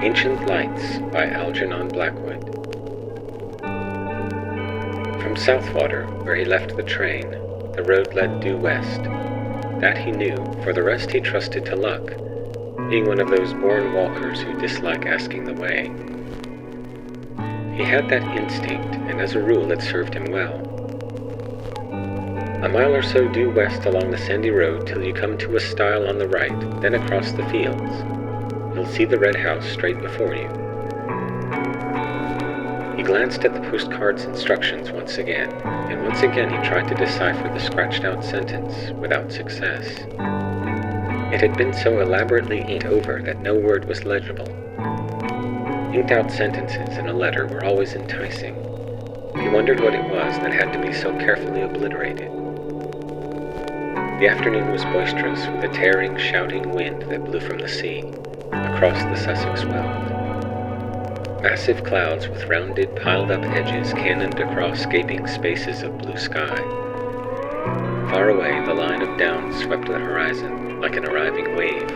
Ancient Lights by Algernon Blackwood. From Southwater, where he left the train, the road led due west. That he knew, for the rest he trusted to luck, being one of those born walkers who dislike asking the way. He had that instinct, and as a rule it served him well. A mile or so due west along the sandy road till you come to a stile on the right, then across the fields. You'll see the red house straight before you. He glanced at the postcard's instructions once again, and once again he tried to decipher the scratched-out sentence, without success. It had been so elaborately inked over that no word was legible. Inked-out sentences in a letter were always enticing. He wondered what it was that had to be so carefully obliterated. The afternoon was boisterous, with a tearing, shouting wind that blew from the sea, across the Sussex Weald. Massive clouds with rounded, piled-up edges cannoned across gaping spaces of blue sky. Far away, the line of down swept the horizon like an arriving wave.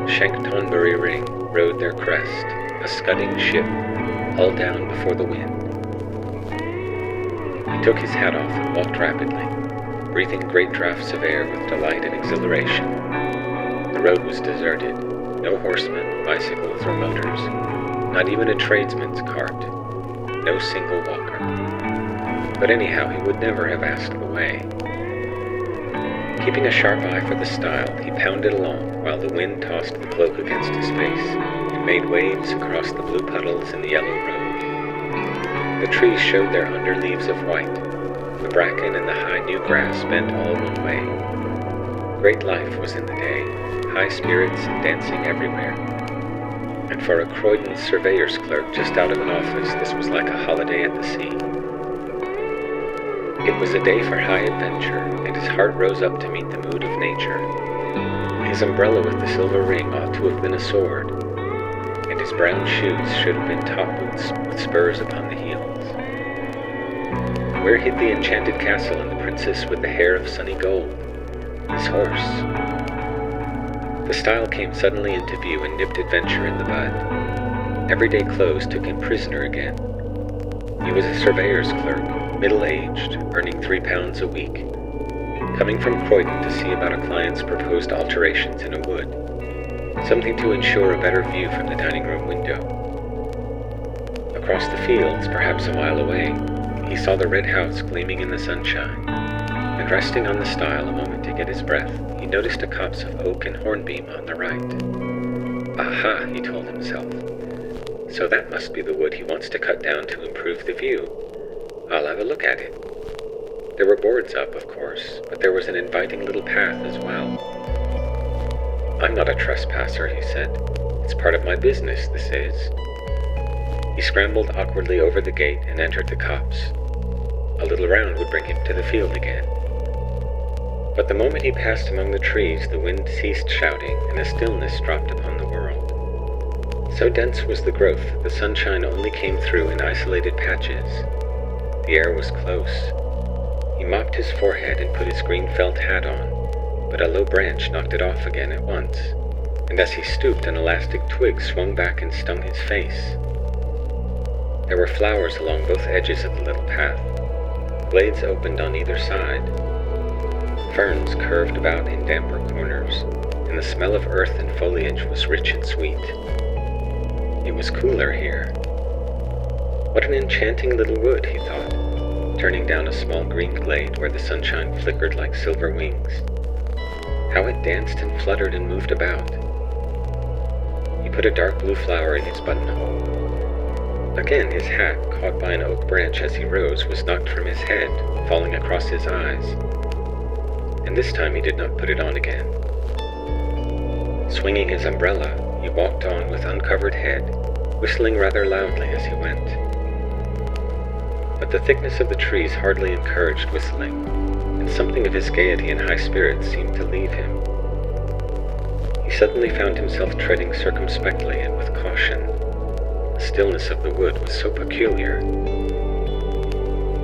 Shanktonbury Ring rode their crest, a scudding ship, hull down before the wind. He took his hat off and walked rapidly, breathing great draughts of air with delight and exhilaration. The road was deserted. No horsemen, bicycles, or motors, not even a tradesman's cart, no single walker. But anyhow, he would never have asked the way. Keeping a sharp eye for the stile, he pounded along while the wind tossed the cloak against his face and made waves across the blue puddles in the yellow road. The trees showed their under leaves of white. The bracken and the high new grass bent all one way. Great life was in the day, high spirits and dancing everywhere. And for a Croydon surveyor's clerk just out of an office, this was like a holiday at the sea. It was a day for high adventure, and his heart rose up to meet the mood of nature. His umbrella with the silver ring ought to have been a sword, and his brown shoes should have been top boots with spurs upon the heels. Where hid the enchanted castle and the princess with the hair of sunny gold? His horse. The stile came suddenly into view and nipped adventure in the bud. Everyday clothes took him prisoner again. He was a surveyor's clerk, middle-aged, earning £3 a week, coming from Croydon to see about a client's proposed alterations in a wood, something to ensure a better view from the dining room window. Across the fields, perhaps a mile away, he saw the red house gleaming in the sunshine, and resting on the stile a moment to get his breath, he noticed a copse of oak and hornbeam on the right. Aha, he told himself. So that must be the wood he wants to cut down to improve the view. I'll have a look at it. There were boards up, of course, but there was an inviting little path as well. I'm not a trespasser, he said. It's part of my business, this is. He scrambled awkwardly over the gate and entered the copse. A little round would bring him to the field again. But the moment he passed among the trees, the wind ceased shouting, and a stillness dropped upon the world. So dense was the growth that the sunshine only came through in isolated patches. The air was close. He mopped his forehead and put his green felt hat on, but a low branch knocked it off again at once, and as he stooped, an elastic twig swung back and stung his face. There were flowers along both edges of the little path. Blades opened on either side. Ferns curved about in damper corners, and the smell of earth and foliage was rich and sweet. It was cooler here. What an enchanting little wood, he thought, turning down a small green glade where the sunshine flickered like silver wings. How it danced and fluttered and moved about. He put a dark blue flower in his buttonhole. Again his hat, caught by an oak branch as he rose, was knocked from his head, falling across his eyes. And this time he did not put it on again. Swinging his umbrella, he walked on with uncovered head, whistling rather loudly as he went. But the thickness of the trees hardly encouraged whistling, and something of his gaiety and high spirits seemed to leave him. He suddenly found himself treading circumspectly and with caution. The stillness of the wood was so peculiar.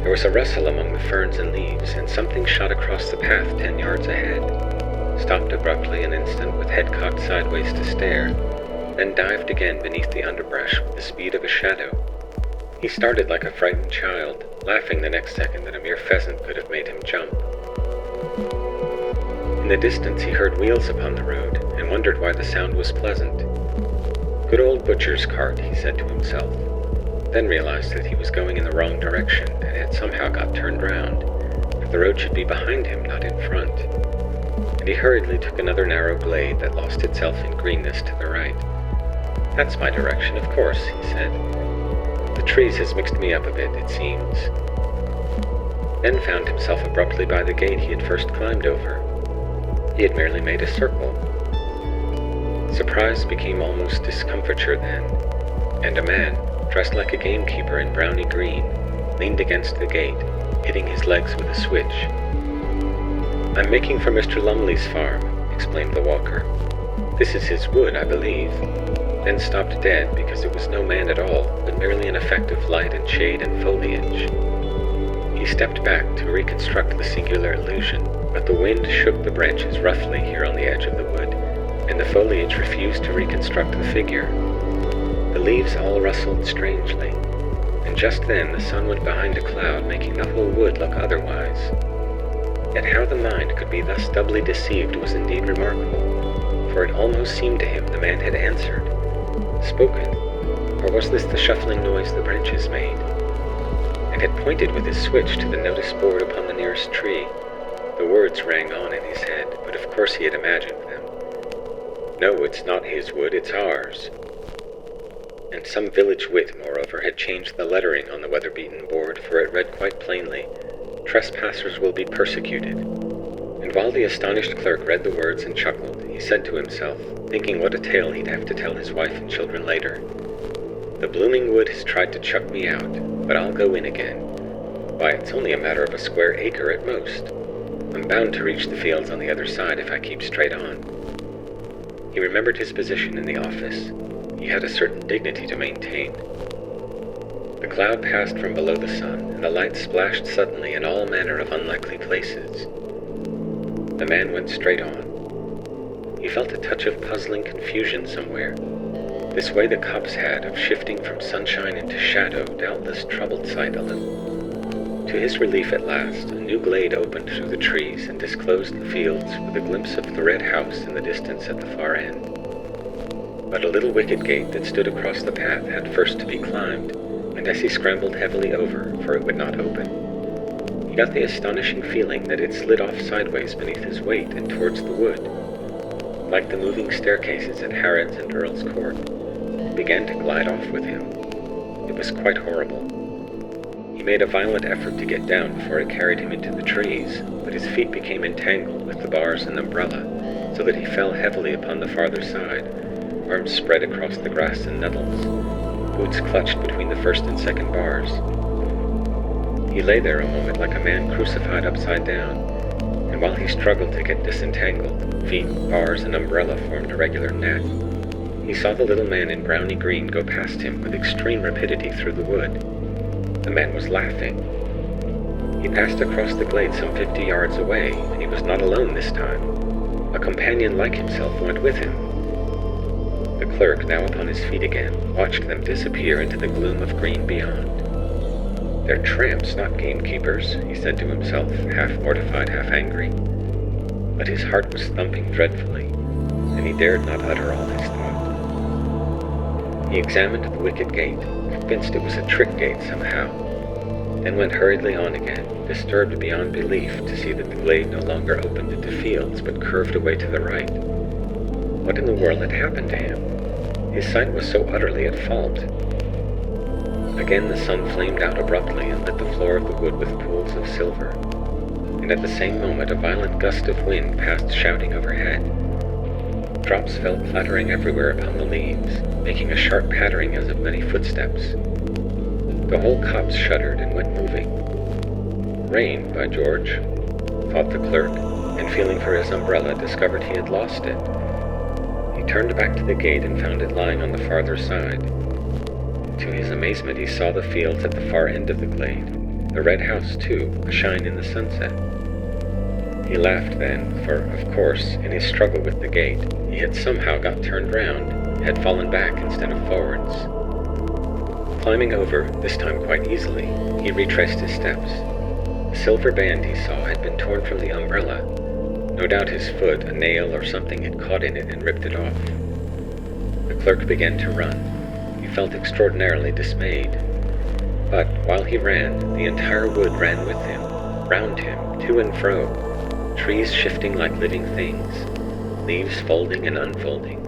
There was a rustle among the ferns and leaves, and something shot across the path 10 yards ahead, stopped abruptly an instant with head cocked sideways to stare, then dived again beneath the underbrush with the speed of a shadow. He started like a frightened child, laughing the next second that a mere pheasant could have made him jump. In the distance he heard wheels upon the road, and wondered why the sound was pleasant. Good old butcher's cart, he said to himself, then realized that he was going in the wrong direction and had somehow got turned round, that the road should be behind him, not in front. And he hurriedly took another narrow glade that lost itself in greenness to the right. "That's my direction, of course," he said. "The trees has mixed me up a bit, it seems." Then found himself abruptly by the gate he had first climbed over. He had merely made a circle. Surprise became almost discomfiture then, and a man, dressed like a gamekeeper in browny green, leaned against the gate, hitting his legs with a switch. "I'm making for Mr. Lumley's farm," explained the walker. "This is his wood, I believe," then stopped dead because it was no man at all, but merely an effect of light and shade and foliage. He stepped back to reconstruct the singular illusion, but the wind shook the branches roughly here on the edge of the wood, and the foliage refused to reconstruct the figure. The leaves all rustled strangely, and just then the sun went behind a cloud, making the whole wood look otherwise. Yet how the mind could be thus doubly deceived was indeed remarkable, for it almost seemed to him the man had answered, spoken, or was this the shuffling noise the branches made, and had pointed with his switch to the notice board upon the nearest tree. The words rang on in his head, but of course he had imagined them. "No, it's not his wood, it's ours." And some village wit, moreover, had changed the lettering on the weather-beaten board, for it read quite plainly, "Trespassers will be persecuted." And while the astonished clerk read the words and chuckled, he said to himself, thinking what a tale he'd have to tell his wife and children later, "The blooming wood has tried to chuck me out, but I'll go in again. Why, it's only a matter of a square acre at most. I'm bound to reach the fields on the other side if I keep straight on." He remembered his position in the office. He had a certain dignity to maintain. The cloud passed from below the sun, and the light splashed suddenly in all manner of unlikely places. The man went straight on. He felt a touch of puzzling confusion somewhere. This way the copse had of shifting from sunshine into shadow doubtless troubled sight a little. To his relief at last, a new glade opened through the trees and disclosed the fields with a glimpse of the red house in the distance at the far end. But a little wicket gate that stood across the path had first to be climbed, and as he scrambled heavily over, for it would not open, he got the astonishing feeling that it slid off sideways beneath his weight and towards the wood, like the moving staircases at Harrod's and Earl's Court. It began to glide off with him. It was quite horrible. He made a violent effort to get down before it carried him into the trees, but his feet became entangled with the bars and umbrella, so that he fell heavily upon the farther side, arms spread across the grass and nettles, boots clutched between the first and second bars. He lay there a moment like a man crucified upside down, and while he struggled to get disentangled, feet, bars, and umbrella formed a regular net. He saw the little man in browny green go past him with extreme rapidity through the wood. The man was laughing. He passed across the glade some 50 yards away, and he was not alone this time. A companion like himself went with him. The clerk, now upon his feet again, watched them disappear into the gloom of green beyond. "They're tramps, not gamekeepers," he said to himself, half mortified, half angry. But his heart was thumping dreadfully, and he dared not utter all his thought. He examined the wicket gate, convinced it was a trick gate somehow, then went hurriedly on again, disturbed beyond belief to see that the glade no longer opened into fields, but curved away to the right. What in the world had happened to him? His sight was so utterly at fault. Again the sun flamed out abruptly and lit the floor of the wood with pools of silver, and at the same moment a violent gust of wind passed shouting overhead. Drops fell clattering everywhere upon the leaves, making a sharp pattering as of many footsteps. The whole copse shuddered and went moving. "Rain, by George," thought the clerk, and feeling for his umbrella, discovered he had lost it. He turned back to the gate and found it lying on the farther side. To his amazement, he saw the fields at the far end of the glade, the red house, too, ashine in the sunset. He laughed then, for, of course, in his struggle with the gate, he had somehow got turned round. had fallen back instead of forwards. Climbing over, this time quite easily, he retraced his steps. The silver band he saw had been torn from the umbrella. No doubt his foot, a nail or something, had caught in it and ripped it off. The clerk began to run. He felt extraordinarily dismayed. But while he ran, the entire wood ran with him, round him, to and fro, trees shifting like living things, leaves folding and unfolding,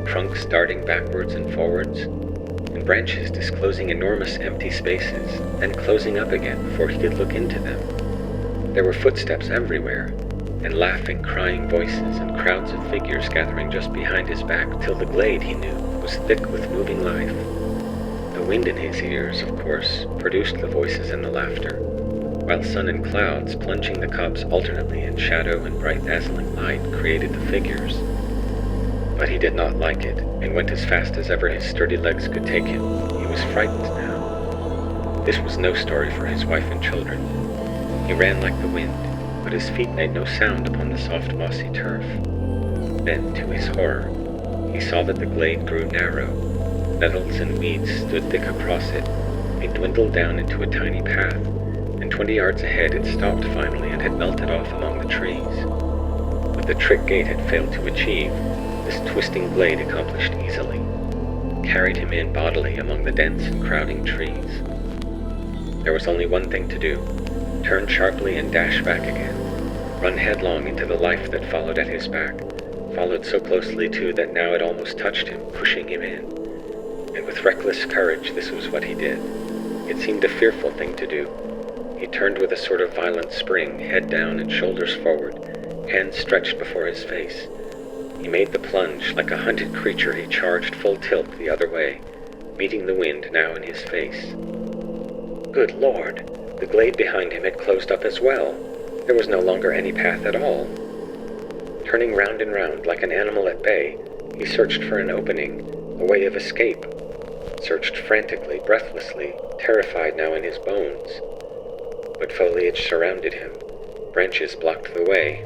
trunks darting backwards and forwards, and branches disclosing enormous empty spaces, then closing up again before he could look into them. There were footsteps everywhere, and laughing, crying voices, and crowds of figures gathering just behind his back, till the glade, he knew, was thick with moving life. The wind in his ears, of course, produced the voices and the laughter, while sun and clouds, plunging the copse alternately in shadow and bright dazzling light, created the figures. But he did not like it, and went as fast as ever his sturdy legs could take him. He was frightened now. This was no story for his wife and children. He ran like the wind, but his feet made no sound upon the soft mossy turf. Then, to his horror, he saw that the glade grew narrow. Nettles and weeds stood thick across it. It dwindled down into a tiny path, and 20 yards ahead it stopped finally and had melted off among the trees. What the trick gate had failed to achieve, this twisting blade accomplished easily, carried him in bodily among the dense and crowding trees. There was only one thing to do: turn sharply and dash back again, run headlong into the life that followed at his back, followed so closely too that now it almost touched him, pushing him in. And with reckless courage, this was what he did. It seemed a fearful thing to do. He turned with a sort of violent spring, head down and shoulders forward, hands stretched before his face. He made the plunge. Like a hunted creature, he charged full tilt the other way, meeting the wind now in his face. Good Lord! The glade behind him had closed up as well. There was no longer any path at all. Turning round and round like an animal at bay, he searched for an opening, a way of escape. Searched frantically, breathlessly, terrified now in his bones. But foliage surrounded him. Branches blocked the way.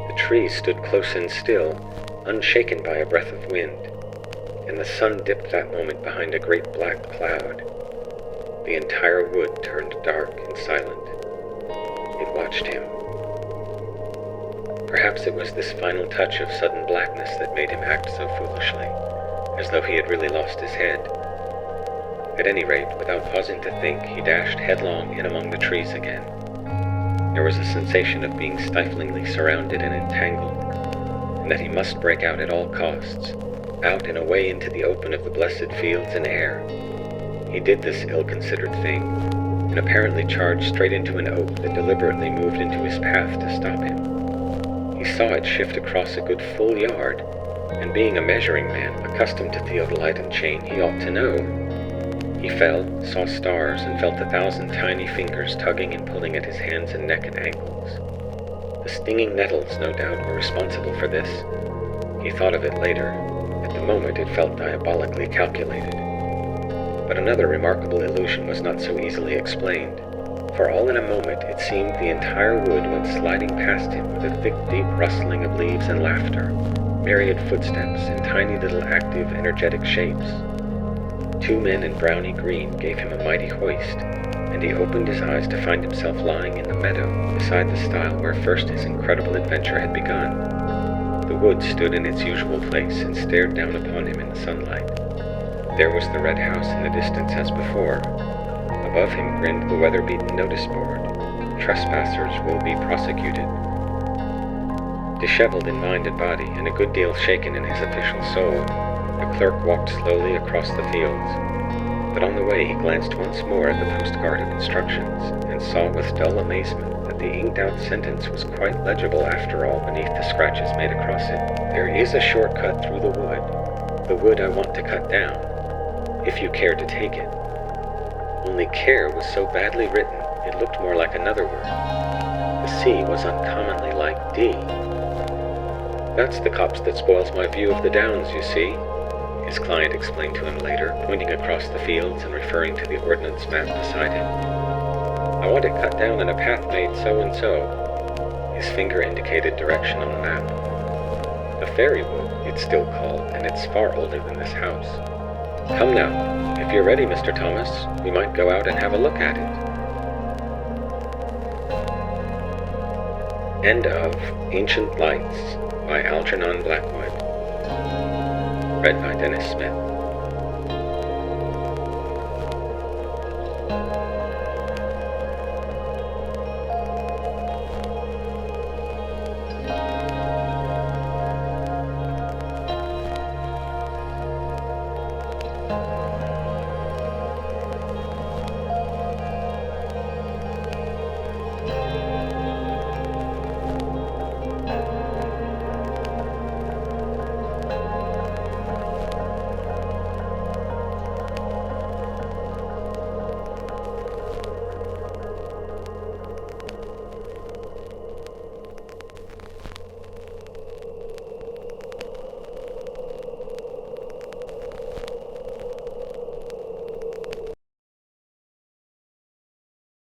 The trees stood close and still, unshaken by a breath of wind, and the sun dipped that moment behind a great black cloud. The entire wood turned dark and silent. It watched him. Perhaps it was this final touch of sudden blackness that made him act so foolishly, as though he had really lost his head. At any rate, without pausing to think, he dashed headlong in among the trees again. There was a sensation of being stiflingly surrounded and entangled, and that he must break out at all costs, out and away into the open of the blessed fields and air. He did this ill-considered thing, and apparently charged straight into an oak that deliberately moved into his path to stop him. He saw it shift across a good full yard, and being a measuring man, accustomed to theodolite and chain, he ought to know. He fell, saw stars, and felt 1,000 tiny fingers tugging and pulling at his hands and neck and ankles. The stinging nettles, no doubt, were responsible for this. He thought of it later. At the moment it felt diabolically calculated. But another remarkable illusion was not so easily explained. For all in a moment it seemed the entire wood went sliding past him with a thick, deep rustling of leaves and laughter, myriad footsteps, and tiny little active, energetic shapes. 2 men in browny green gave him a mighty hoist, and he opened his eyes to find himself lying in the meadow beside the stile where first his incredible adventure had begun. The wood stood in its usual place and stared down upon him in the sunlight. There was the red house in the distance as before. Above him grinned the weather-beaten notice board: "Trespassers will be prosecuted." Disheveled in mind and body, and a good deal shaken in his official soul, the clerk walked slowly across the fields. But on the way he glanced once more at the postcard of instructions, and saw with dull amazement that the inked-out sentence was quite legible after all beneath the scratches made across it. "There is a shortcut through the wood I want to cut down, if you care to take it." Only "care" was so badly written, it looked more like another word. The C was uncommonly like D. "That's the copse that spoils my view of the downs, you see," his client explained to him later, pointing across the fields and referring to the ordnance map beside him. "I want it cut down and a path made so-and-so." His finger indicated direction on the map. "The fairy wood it's still called, and it's far older than this house. Come now, if you're ready, Mr. Thomas, we might go out and have a look at it. End of Ancient Lights by Algernon Blackwood. Read by Dennis Smith.